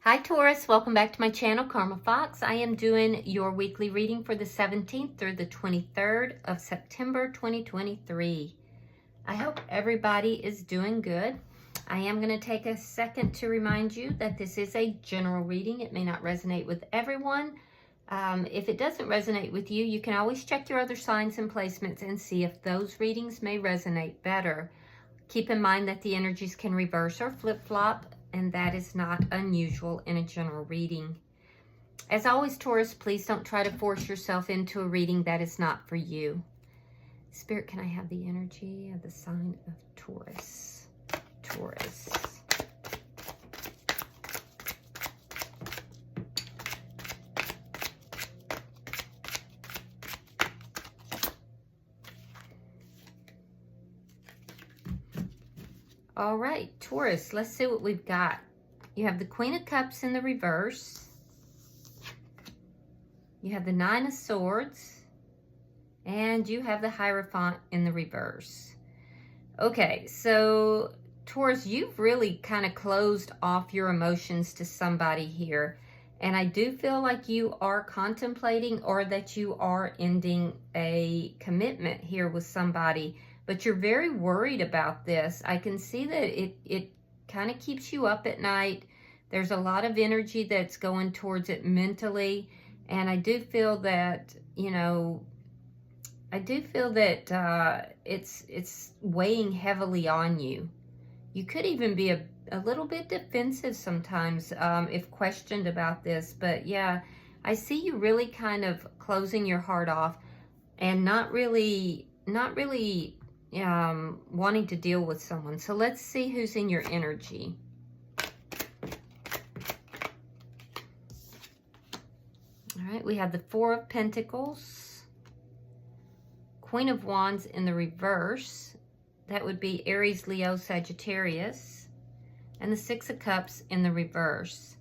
Hi Taurus, welcome back to my channel, Karma Fox. I am doing your weekly reading for the 17th through the 23rd of September 2023. I hope everybody is doing good. I am going to take a second to remind you that this is a general reading. It may not resonate with everyone. If it doesn't resonate with you, you can always check your other signs and placements and see if those readings may resonate better. Keep in mind that the energies can reverse or flip-flop, and that is not unusual in a general reading. As always, Taurus, please don't try to force yourself into a reading that is not for you. Spirit, can I have the energy of the sign of Taurus? Taurus. All right, Taurus, let's see what we've got. You have the Queen of Cups in the reverse. You have the Nine of Swords. And you have the Hierophant in the reverse. Okay, so Taurus, you've really kind of closed off your emotions to somebody here. And I do feel like you are contemplating or that you are ending a commitment here with somebody. But you're very worried about this. I can see that it kind of keeps you up at night. There's a lot of energy that's going towards it mentally. And I do feel that, you know, it's weighing heavily on you. You could even be a little bit defensive sometimes if questioned about this. But yeah, I see you really kind of closing your heart off and not really wanting to deal with someone. So let's see who's in your energy. All right, we have the Four of Pentacles, Queen of Wands in the reverse. That would be Aries, Leo, Sagittarius, and the Six of Cups in the reverse.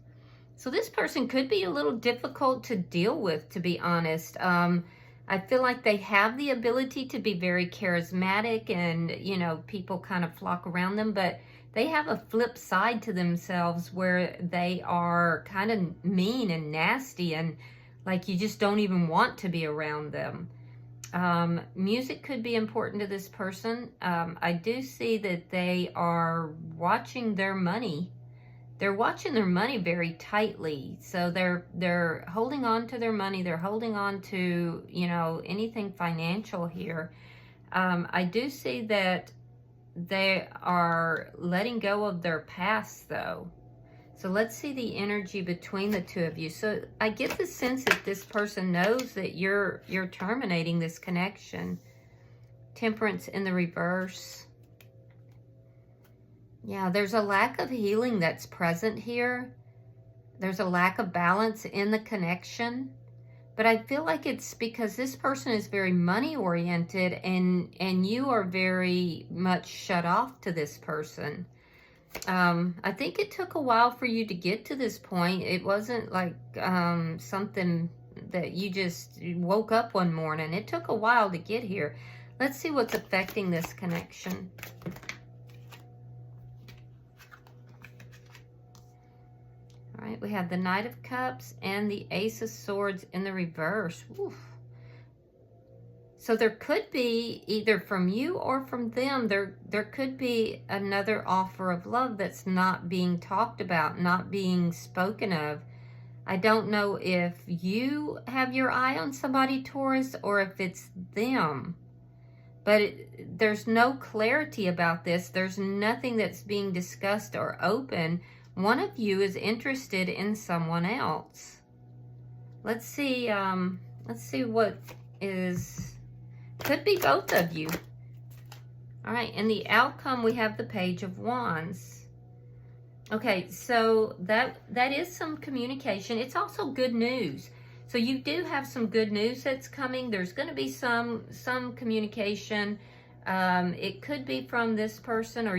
So this person could be a little difficult to deal with, to be honest. I feel like they have the ability to be very charismatic and, you know, people kind of flock around them, but they have a flip side to themselves where they are kind of mean and nasty and like you just don't even want to be around them. Music could be important to this person. I do see that they are watching their money. They're watching their money very tightly. So they're holding on to their money. They're holding on to, you know, anything financial here. I do see that they are letting go of their past, though. So let's see the energy between the two of you. So I get the sense that this person knows that you're terminating this connection. Temperance in the reverse. Yeah, there's a lack of healing that's present here. There's a lack of balance in the connection. But I feel like it's because this person is very money-oriented and you are very much shut off to this person. I think it took a while for you to get to this point. It wasn't like something that you just woke up one morning. It took a while to get here. Let's see what's affecting this connection. All right, we have the Knight of Cups and the Ace of Swords in the reverse. Oof. So there could be, either from you or from them, there could be another offer of love that's not being talked about, not being spoken of. I don't know if you have your eye on somebody, Taurus, or if it's them. But there's no clarity about this. There's nothing that's being discussed or open. One of you is interested in someone else. Let's see what is, could be both of you. All right, in the outcome, we have the Page of Wands. Okay, so that is some communication. It's also good news. So you do have some good news that's coming. There's going to be some communication. It could be from this person, or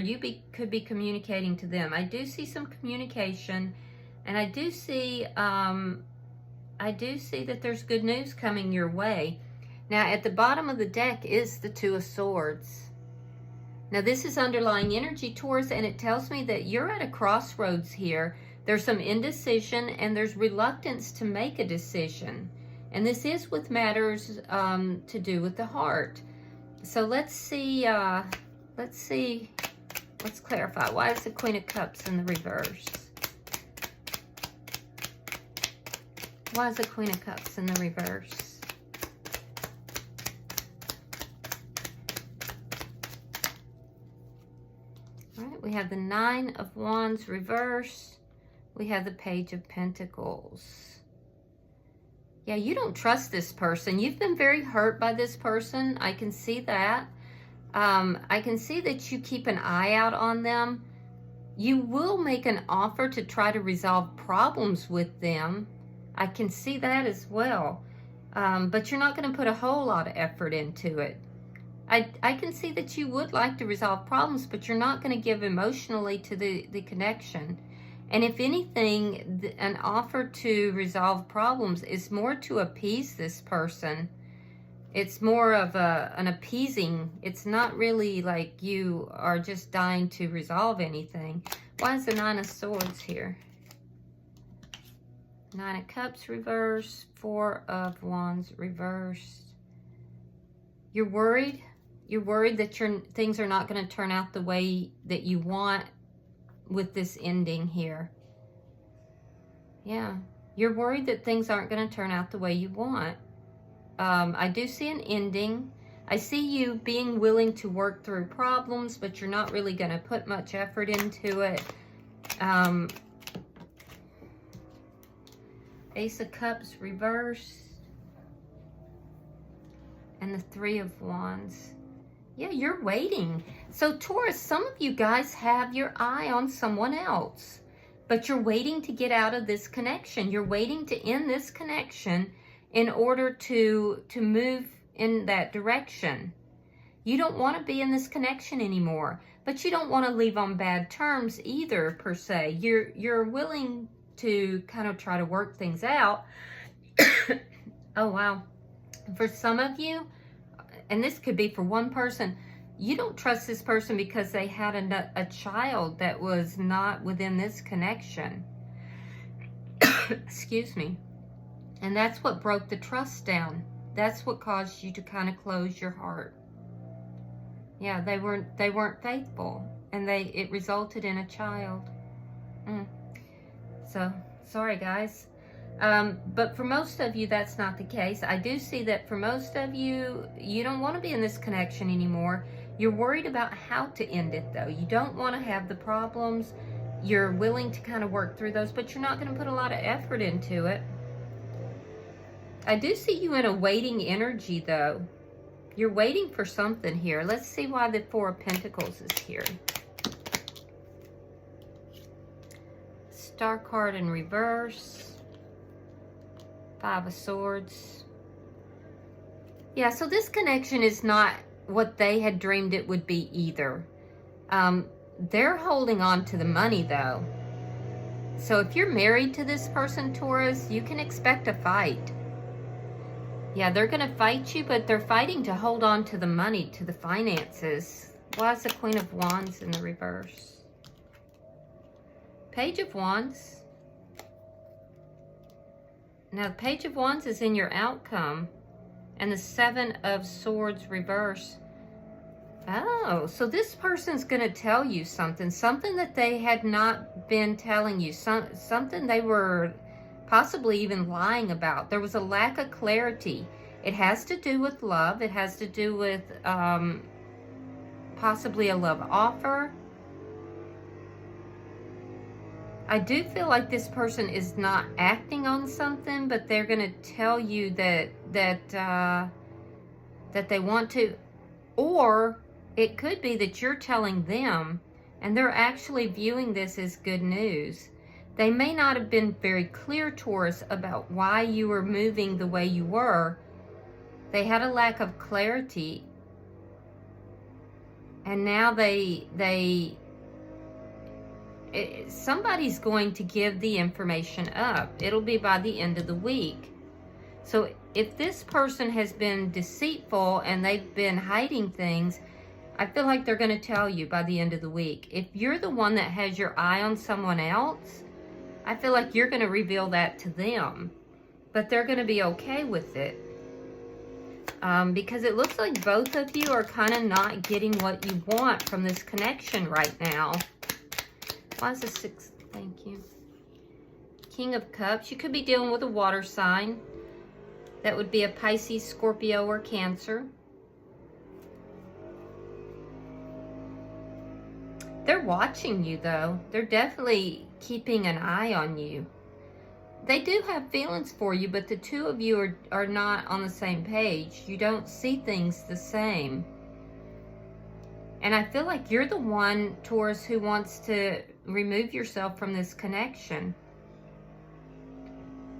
could be communicating to them. I do see some communication, and I do see that there's good news coming your way. Now, at the bottom of the deck is the Two of Swords. Now, this is underlying energy, Taurus, and it tells me that you're at a crossroads here There's some indecision and there's reluctance to make a decision. And this is with matters to do with the heart. So let's see, let's clarify. Why is the Queen of Cups in the reverse? Why is the Queen of Cups in the reverse? All right, we have the Nine of Wands reverse. We have the Page of Pentacles. Yeah, you don't trust this person. You've been very hurt by this person. I can see that. I can see that you keep an eye out on them. You will make an offer to try to resolve problems with them. I can see that as well. But you're not going to put a whole lot of effort into it. I can see that you would like to resolve problems, but you're not going to give emotionally to the connection. And if anything, an offer to resolve problems is more to appease this person. It's more of an appeasing. It's not really like you are just dying to resolve anything. Why is the Nine of Swords here? Nine of Cups reversed. Four of Wands reversed. You're worried. You're worried that things are not going to turn out the way that you want with this ending here. Yeah. You're worried that things aren't going to turn out the way you want. I do see an ending. I see you being willing to work through problems, but you're not really going to put much effort into it. Ace of Cups reversed. And the Three of Wands. Yeah, you're waiting. So Taurus, some of you guys have your eye on someone else, but you're waiting to get out of this connection. You're waiting to end this connection in order to move in that direction. You don't want to be in this connection anymore, but you don't want to leave on bad terms either, per se. You're willing to kind of try to work things out. Oh, wow. For some of you, and this could be for one person, you don't trust this person because they had a child that was not within this connection. Excuse me. And that's what broke the trust down. That's what caused you to kind of close your heart. Yeah, they weren't faithful, and it resulted in a child. So, sorry guys. But for most of you, that's not the case. I do see that for most of you, you don't want to be in this connection anymore. You're worried about how to end it, though. You don't want to have the problems. You're willing to kind of work through those, but you're not going to put a lot of effort into it. I do see you in a waiting energy, though. You're waiting for something here. Let's see why the Four of Pentacles is here. Star card in reverse. Five of Swords. Yeah, so this connection is not what they had dreamed it would be either. They're holding on to the money, though. So if you're married to this person, Taurus, you can expect a fight. Yeah, they're going to fight you, but they're fighting to hold on to the money, to the finances. Why is the Queen of Wands in the reverse? Page of Wands. Now, the Page of Wands is in your outcome. And the Seven of Swords reverse. Oh, so this person's going to tell you something. Something that they had not been telling you. Something they were possibly even lying about. There was a lack of clarity. It has to do with love. It has to do with possibly a love offer. I do feel like this person is not acting on something, but they're going to tell you that they want to. Or it could be that you're telling them and they're actually viewing this as good news. They may not have been very clear, Taurus, about why you were moving the way you were. They had a lack of clarity. And now somebody's going to give the information up. It'll be by the end of the week. So if this person has been deceitful and they've been hiding things, I feel like they're going to tell you by the end of the week. If you're the one that has your eye on someone else, I feel like you're going to reveal that to them, but they're going to be okay with it. Because it looks like both of you are kind of not getting what you want from this connection right now. Why is the 6? Thank you. King of Cups. You could be dealing with a water sign. That would be a Pisces, Scorpio, or Cancer. They're watching you, though. They're definitely keeping an eye on you. They do have feelings for you, but the two of you are not on the same page. You don't see things the same. And I feel like you're the one, Taurus, who wants to remove yourself from this connection.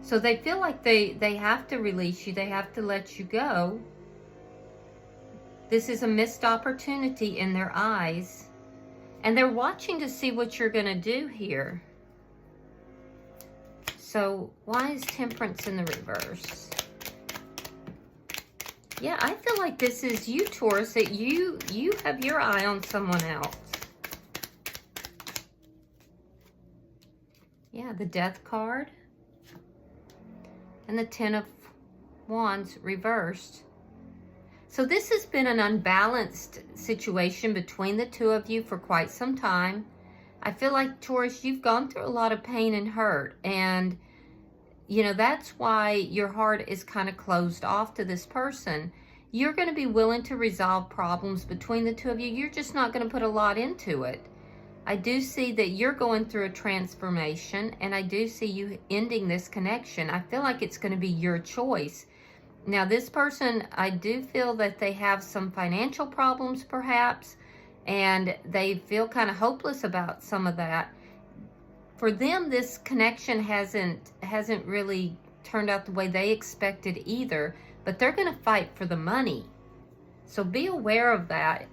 So they feel like they have to release you. They have to let you go. This is a missed opportunity in their eyes. And they're watching to see what you're going to do here. So why is Temperance in the reverse? Yeah, I feel like this is you, Taurus, that you have your eye on someone else. Yeah, the Death card. And the 10 of Wands reversed. So this has been an unbalanced situation between the two of you for quite some time. I feel like, Taurus, you've gone through a lot of pain and hurt. And, you know, that's why your heart is kind of closed off to this person. You're going to be willing to resolve problems between the two of you. You're just not going to put a lot into it. I do see that you're going through a transformation, and I do see you ending this connection. I feel like it's going to be your choice. Now, this person, I do feel that they have some financial problems, perhaps, and they feel kind of hopeless about some of that. For them, this connection hasn't really turned out the way they expected either, but they're going to fight for the money. So be aware of that,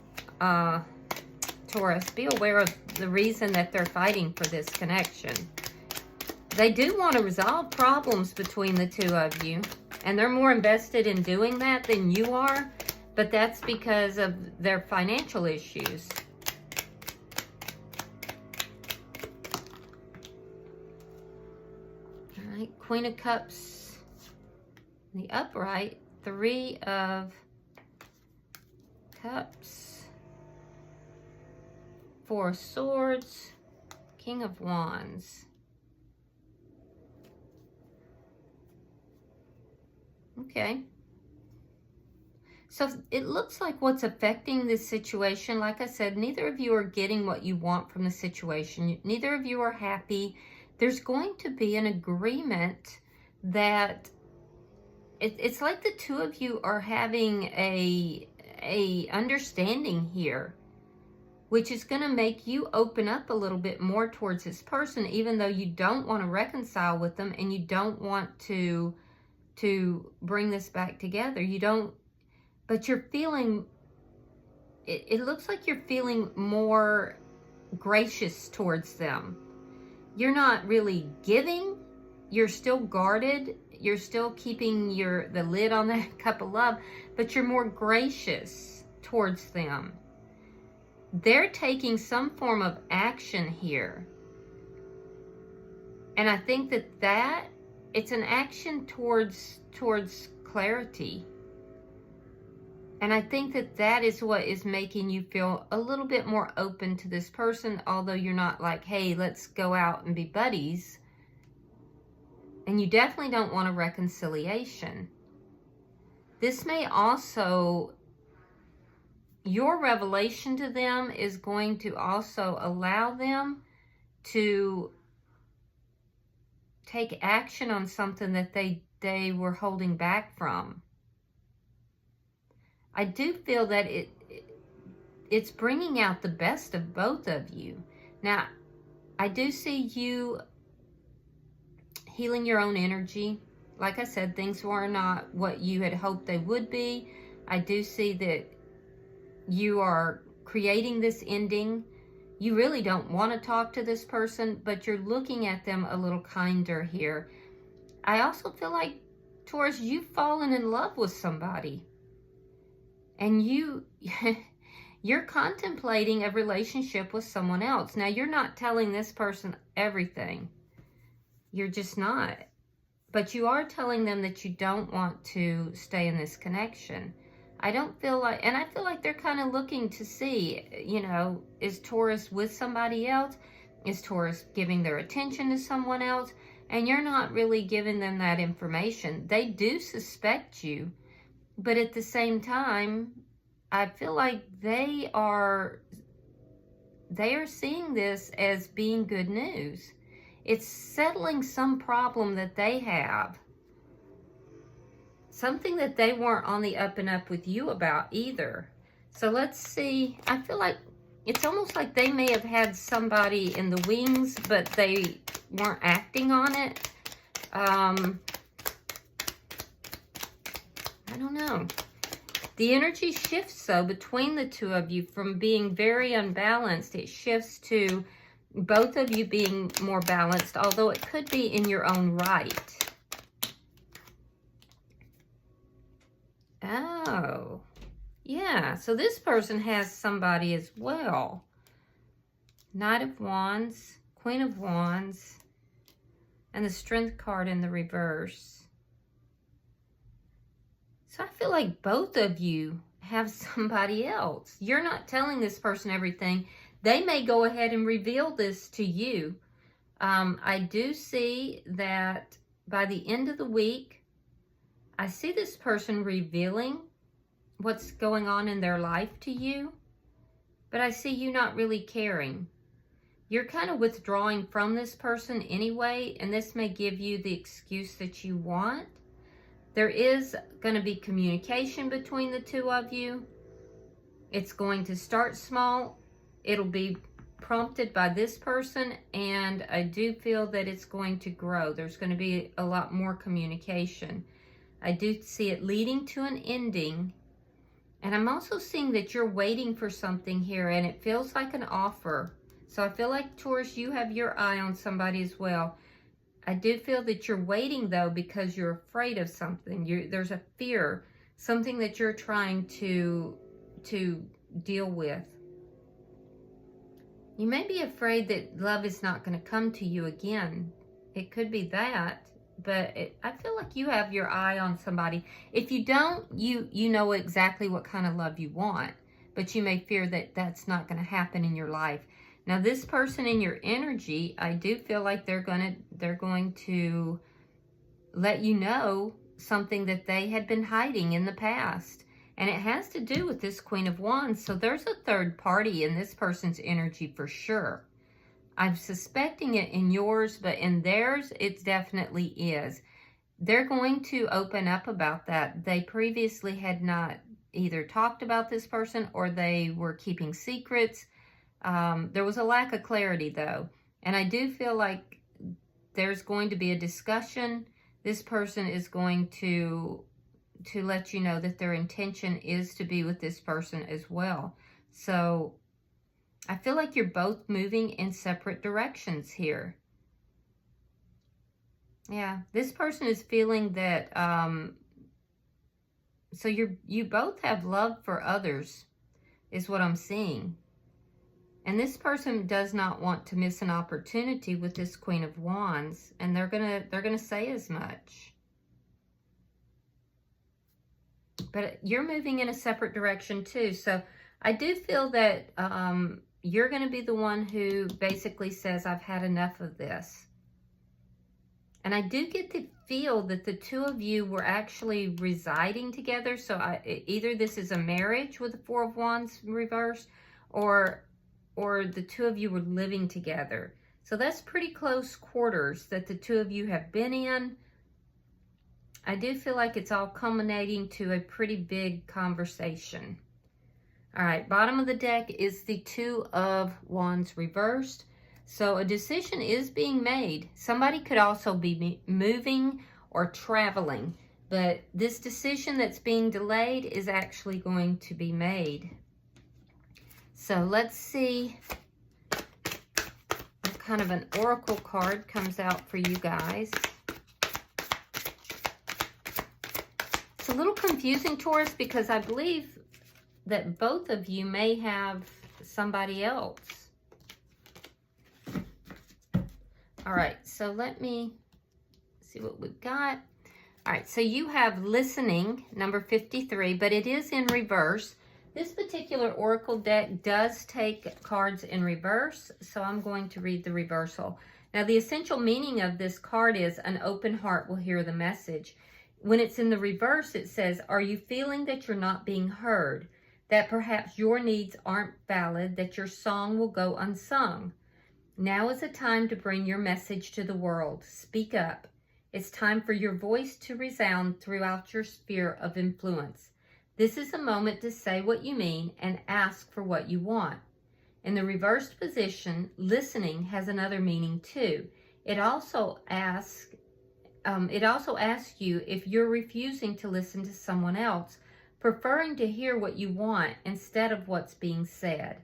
Taurus. Be aware of the reason that they're fighting for this connection. They do want to resolve problems between the two of you, and they're more invested in doing that than you are, but that's because of their financial issues. All right, Queen of Cups, the upright, 3 of Cups, 4 of Swords, King of Wands. Okay. So it looks like what's affecting this situation, like I said, neither of you are getting what you want from the situation. Neither of you are happy. There's going to be an agreement that it's like the two of you are having a understanding here, which is going to make you open up a little bit more towards this person, even though you don't want to reconcile with them and you don't want to bring this back together. You don't, but you're feeling, it looks like you're feeling more gracious towards them. You're not really giving, you're still guarded, you're still keeping the lid on that cup of love, but you're more gracious towards them. They're taking some form of action here. And I think that it's an action towards clarity. And I think that is what is making you feel a little bit more open to this person, although you're not like, hey, let's go out and be buddies. And you definitely don't want a reconciliation. This may also, your revelation to them is going to also allow them to take action on something that they were holding back from. I do feel that it's bringing out the best of both of you. Now, I do see you healing your own energy. Like I said, things were not what you had hoped they would be. I do see that you are creating this ending. You really don't want to talk to this person, but you're looking at them a little kinder here. I also feel like, Taurus, you've fallen in love with somebody. And you're contemplating a relationship with someone else. Now, you're not telling this person everything. You're just not. But you are telling them that you don't want to stay in this connection. I don't feel like, and I feel like they're kind of looking to see, you know, is Taurus with somebody else? Is Taurus giving their attention to someone else? And you're not really giving them that information. They do suspect you, but at the same time, I feel like they are seeing this as being good news. It's settling some problem that they have. Something that they weren't on the up and up with you about either. So let's see. I feel like it's almost like they may have had somebody in the wings, but they weren't acting on it. I don't know. The energy shifts, though, between the two of you from being very unbalanced. It shifts to both of you being more balanced, although it could be in your own right. Oh, yeah. So this person has somebody as well. Knight of Wands, Queen of Wands, and the Strength card in the reverse. So I feel like both of you have somebody else. You're not telling this person everything. They may go ahead and reveal this to you. I do see that by the end of the week, I see this person revealing what's going on in their life to you, but I see you not really caring. You're kind of withdrawing from this person anyway, and this may give you the excuse that you want. There is going to be communication between the two of you. It's going to start small. It'll be prompted by this person, and I do feel that it's going to grow. There's going to be a lot more communication. I do see it leading to an ending, and I'm also seeing that you're waiting for something here, and it feels like an offer. So I feel like, Taurus, you have your eye on somebody as well. I do feel that you're waiting, though, because you're afraid of something. There's a fear, something that you're trying to deal with. You may be afraid that love is not going to come to you again. It could be that, but I feel like you have your eye on somebody. If you don't, you know exactly what kind of love you want, but you may fear that that's not going to happen in your life. Now, this person in your energy, I do feel like they're going to let you know something that they had been hiding in the past. And it has to do with this Queen of Wands. So there's a third party in this person's energy for sure. I'm suspecting it in yours, but in theirs, it definitely is. They're going to open up about that. They previously had not either talked about this person or they were keeping secrets. There was a lack of clarity, though. And I do feel like there's going to be a discussion. This person is going to let you know that their intention is to be with this person as well. So I feel like you're both moving in separate directions here. Yeah, this person is feeling that, so you both have love for others, is what I'm seeing. And this person does not want to miss an opportunity with this Queen of Wands, and they're gonna say as much. But you're moving in a separate direction too. So I do feel that you're going to be the one who basically says, I've had enough of this. And I do get the feel that the two of you were actually residing together. So either this is a marriage with the Four of Wands reversed, or the two of you were living together. So that's pretty close quarters that the two of you have been in. I do feel like it's all culminating to a pretty big conversation. All right, bottom of the deck is the Two of Wands reversed. So a decision is being made. Somebody could also be moving or traveling, but this decision that's being delayed is actually going to be made. So let's see what kind of an oracle card comes out for you guys. It's a little confusing, Taurus, because I believe that both of you may have somebody else. All right, so let me see what we've got. All right, so you have listening, number 53, but it is in reverse. This particular oracle deck does take cards in reverse, so I'm going to read the reversal. Now, the essential meaning of this card is an open heart will hear the message. When it's in the reverse, it says, are you feeling that you're not being heard? That perhaps your needs aren't valid, that your song will go unsung? Now is a time to bring your message to the world. Speak up. It's time for your voice to resound throughout your sphere of influence. This is a moment to say what you mean and ask for what you want. In the reversed position, listening has another meaning too. It also asks you if you're refusing to listen to someone else, preferring to hear what you want instead of what's being said.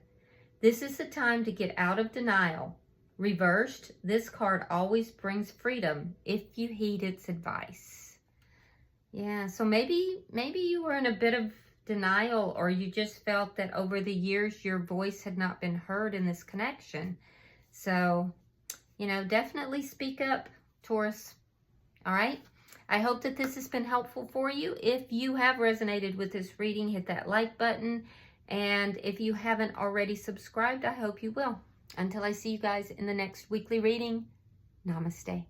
This is the time to get out of denial. Reversed, this card always brings freedom if you heed its advice. Yeah, so maybe you were in a bit of denial, or you just felt that over the years your voice had not been heard in this connection. So, you know, definitely speak up, Taurus. All right? I hope that this has been helpful for you. If you have resonated with this reading, hit that like button. And if you haven't already subscribed, I hope you will. Until I see you guys in the next weekly reading, namaste.